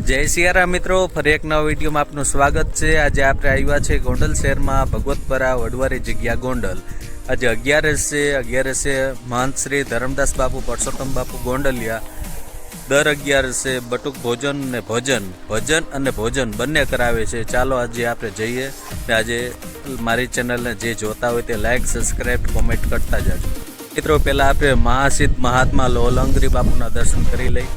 જય સિયારામ મિત્રો, ફરી એક નવા વિડીયોમાં આપનું સ્વાગત છે। આજે આપણે આવ્યા છે ગોંડલ શહેરમાં ભગવતપરા વડવારી જગ્યા ગોંડલ। આજે 11 છે। 11 છે મહંત શ્રી ધર્મદાસ બાપુ પરસોત્તમ બાપુ ગોંડલિયા દર 11 બટુક ભોજન ને ભજન અને ભોજન બંને કરાવે છે। ચાલો આજે આપણે જઈએ ને આજે મારી ચેનલને જે જોતા હોય તે લાઈક, સબસ્ક્રાઈબ, કોમેન્ટ કરતા જાજો મિત્રો। પહેલાં આપણે મહાસિદ્ધ મહાત્મા લોલંગરી બાપુના દર્શન કરી લઈ।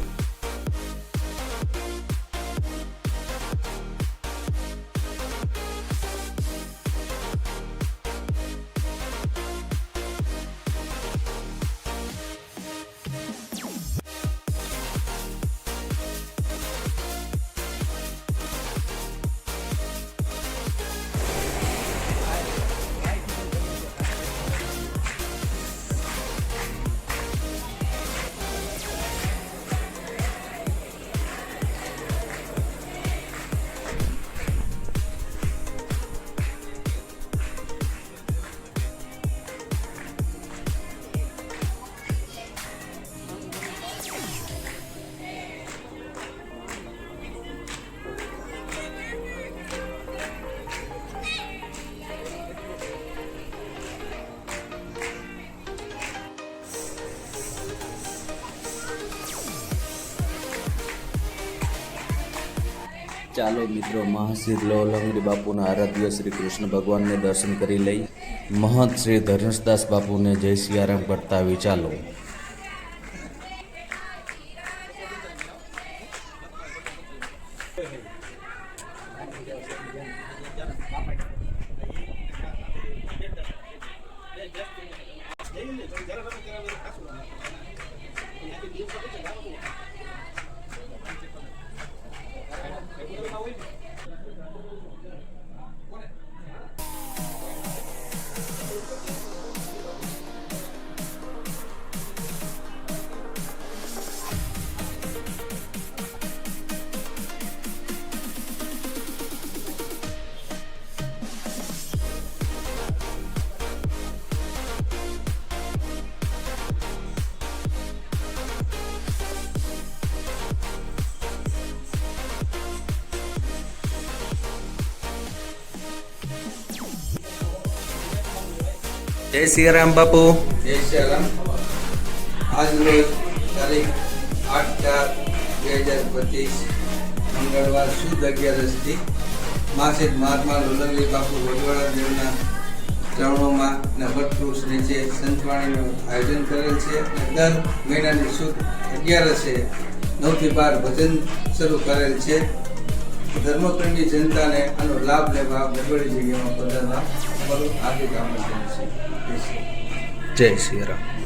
ચાલો મિત્રો, મહાસિદ્ધ લોલંગડી બાપુના આરાધ્ય શ્રી કૃષ્ણ ભગવાનને દર્શન કરી લઈ। મહંત શ્રી ધર્મદાસ બાપુને જય સિયારામ કરતા આવી ચાલો। જય સિયારામ બાપુ। જય સિયારામ। આજ રોજ તારીખ 8/4/2025 મંગળવાર સુદ 11 મહાસિદ્ધ મહાત્મા લોલંગડી બાપુ વડવાળા દેવના ચરણોમાં અને વટવૃક્ષ નીચે સંતવાણીનું આયોજન કરેલ છે। દર મહિનાની સુદ 11 9 થી 12 ભજન શરૂ કરેલ છે। ધર્મપ્રેમી જનતાને આનો લાભ લેવા વડવાળી જગ્યામાં પધારવા અમારું હાર્દિક આમંત્રણ છે। જય સિયારામ।